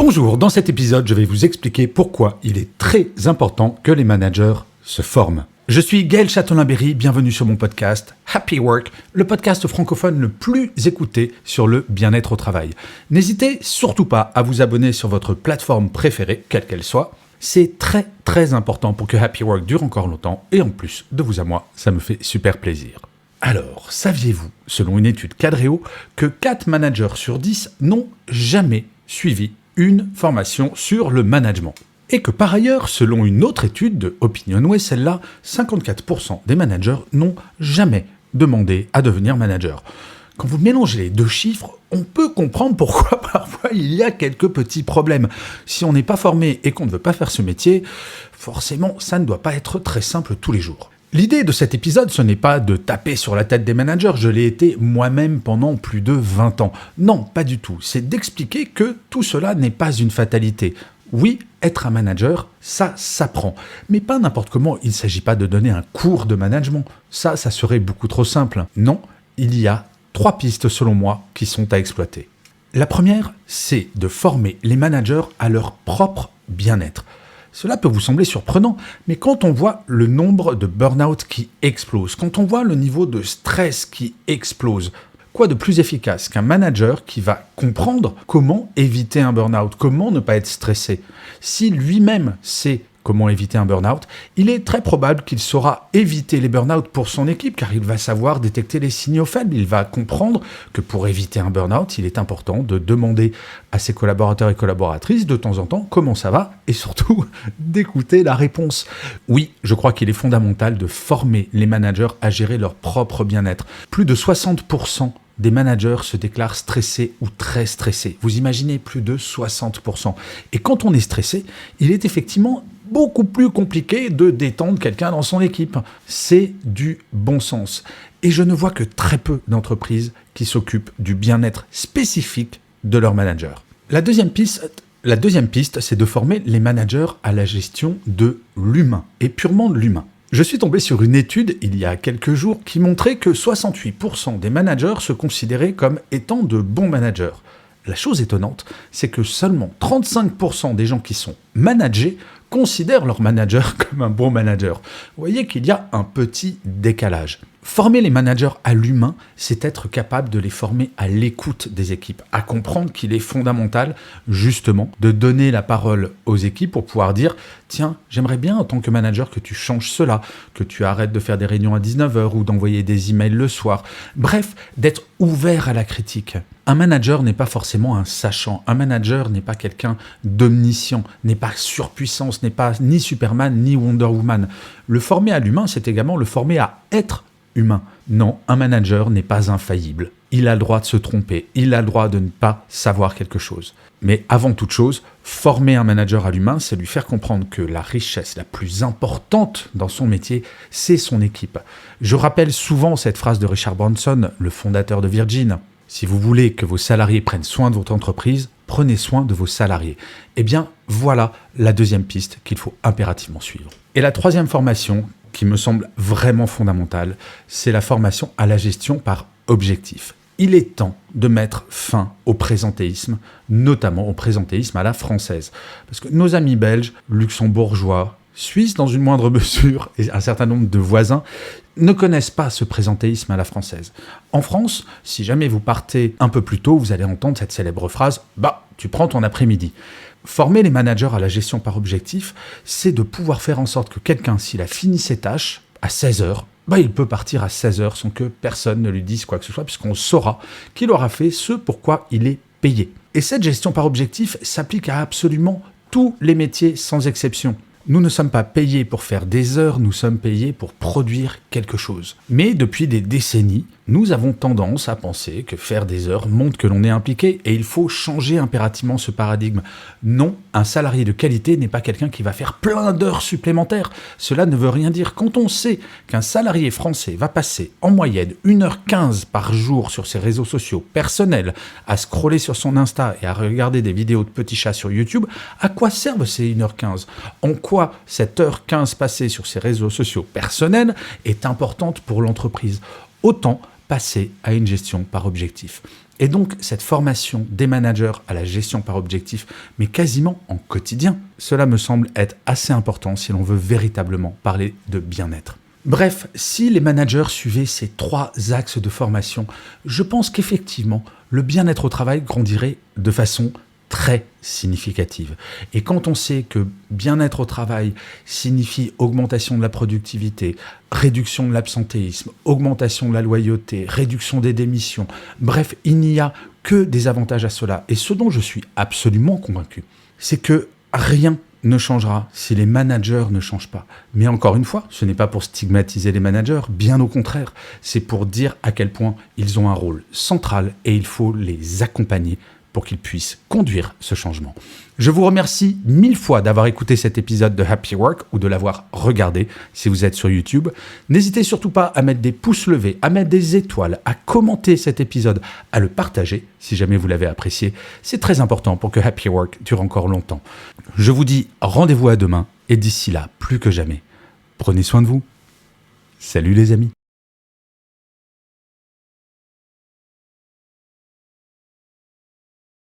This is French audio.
Bonjour, dans cet épisode, je vais vous expliquer pourquoi il est très important que les managers se forment. Je suis Gaël Châtelain-Berry, bienvenue sur mon podcast Happy Work, le podcast francophone le plus écouté sur le bien-être au travail. N'hésitez surtout pas à vous abonner sur votre plateforme préférée, quelle qu'elle soit. C'est très important pour que Happy Work dure encore longtemps et en plus, de vous à moi, ça me fait super plaisir. Alors, saviez-vous, selon une étude Cadréo, que 4 managers sur 10 n'ont jamais suivi une formation sur le management? Et que par ailleurs, selon une autre étude de OpinionWay, celle-là, 54% des managers n'ont jamais demandé à devenir manager. Quand vous mélangez les deux chiffres, on peut comprendre pourquoi parfois il y a quelques petits problèmes. Si on n'est pas formé et qu'on ne veut pas faire ce métier, forcément, ça ne doit pas être très simple tous les jours. L'idée de cet épisode, ce n'est pas de taper sur la tête des managers, je l'ai été moi-même pendant plus de 20 ans. Non, pas du tout. C'est d'expliquer que tout cela n'est pas une fatalité. Oui, être un manager, ça s'apprend. Mais pas n'importe comment, il ne s'agit pas de donner un cours de management. Ça serait beaucoup trop simple. Non, il y a 3 pistes selon moi qui sont à exploiter. La première, c'est de former les managers à leur propre bien-être. Cela peut vous sembler surprenant, mais quand on voit le nombre de burn-out qui explose, quand on voit le niveau de stress qui explose, quoi de plus efficace qu'un manager qui va comprendre comment éviter un burn-out, comment ne pas être stressé? Si lui-même sait comment éviter un burn-out, il est très probable qu'il saura éviter les burn-out pour son équipe, car il va savoir détecter les signaux faibles. Il va comprendre que pour éviter un burn-out, il est important de demander à ses collaborateurs et collaboratrices de temps en temps comment ça va, et surtout d'écouter la réponse. Oui, je crois qu'il est fondamental de former les managers à gérer leur propre bien-être. Plus de 60% des managers se déclarent stressés ou très stressés. Vous imaginez, plus de 60%. Et quand on est stressé, il est effectivement beaucoup plus compliqué de détendre quelqu'un dans son équipe. C'est du bon sens. Et je ne vois que très peu d'entreprises qui s'occupent du bien-être spécifique de leurs managers. La deuxième piste, c'est de former les managers à la gestion de l'humain, et purement de l'humain. Je suis tombé sur une étude il y a quelques jours qui montrait que 68% des managers se considéraient comme étant de bons managers. La chose étonnante, c'est que seulement 35% des gens qui sont managés considèrent leur manager comme un bon manager. Vous voyez qu'il y a un petit décalage. Former les managers à l'humain, c'est être capable de les former à l'écoute des équipes, à comprendre qu'il est fondamental, justement, de donner la parole aux équipes pour pouvoir dire « Tiens, j'aimerais bien en tant que manager que tu changes cela, que tu arrêtes de faire des réunions à 19h ou d'envoyer des emails le soir. » Bref, d'être ouvert à la critique. Un manager n'est pas forcément un sachant. Un manager n'est pas quelqu'un d'omniscient, n'est pas surpuissant, n'est pas ni Superman ni Wonder Woman. Le former à l'humain, c'est également le former à être humain. Non, un manager n'est pas infaillible. Il a le droit de se tromper, il a le droit de ne pas savoir quelque chose. Mais avant toute chose, former un manager à l'humain, c'est lui faire comprendre que la richesse la plus importante dans son métier, c'est son équipe. Je rappelle souvent cette phrase de Richard Branson, le fondateur de Virgin. Si vous voulez que vos salariés prennent soin de votre entreprise, prenez soin de vos salariés. Eh bien, voilà la deuxième piste qu'il faut impérativement suivre. Et la troisième formation, qui me semble vraiment fondamentale, c'est la formation à la gestion par objectif. Il est temps de mettre fin au présentéisme, notamment au présentéisme à la française. Parce que nos amis belges, luxembourgeois, suisses dans une moindre mesure, et un certain nombre de voisins, ne connaissent pas ce présentéisme à la française. En France, si jamais vous partez un peu plus tôt, vous allez entendre cette célèbre phrase « Bah, tu prends ton après-midi ». Former les managers à la gestion par objectif, c'est de pouvoir faire en sorte que quelqu'un, s'il a fini ses tâches à 16h, il peut partir à 16h sans que personne ne lui dise quoi que ce soit, puisqu'on saura qu'il aura fait ce pourquoi il est payé. Et cette gestion par objectif s'applique à absolument tous les métiers sans exception. Nous ne sommes pas payés pour faire des heures, nous sommes payés pour produire quelque chose. Mais depuis des décennies, nous avons tendance à penser que faire des heures montre que l'on est impliqué et il faut changer impérativement ce paradigme. Non, un salarié de qualité n'est pas quelqu'un qui va faire plein d'heures supplémentaires. Cela ne veut rien dire. Quand on sait qu'un salarié français va passer en moyenne 1h15 par jour sur ses réseaux sociaux personnels à scroller sur son Insta et à regarder des vidéos de petits chats sur YouTube, à quoi servent ces 1h15 ? En quoi cette heure 15 passée sur ses réseaux sociaux personnels est importante pour l'entreprise ? Autant passer à une gestion par objectif. Et donc, cette formation des managers à la gestion par objectif, mais quasiment en quotidien, cela me semble être assez important si l'on veut véritablement parler de bien-être. Bref, si les managers suivaient ces 3 axes de formation, je pense qu'effectivement, le bien-être au travail grandirait de façon très significative. Et quand on sait que bien-être au travail signifie augmentation de la productivité, réduction de l'absentéisme, augmentation de la loyauté, réduction des démissions, bref, il n'y a que des avantages à cela. Et ce dont je suis absolument convaincu, c'est que rien ne changera si les managers ne changent pas. Mais encore une fois, ce n'est pas pour stigmatiser les managers, bien au contraire, c'est pour dire à quel point ils ont un rôle central et il faut les accompagner pour qu'ils puissent conduire ce changement. Je vous remercie 1000 fois d'avoir écouté cet épisode de Happy Work ou de l'avoir regardé si vous êtes sur YouTube. N'hésitez surtout pas à mettre des pouces levés, à mettre des étoiles, à commenter cet épisode, à le partager si jamais vous l'avez apprécié. C'est très important pour que Happy Work dure encore longtemps. Je vous dis rendez-vous à demain et d'ici là, plus que jamais, prenez soin de vous. Salut les amis.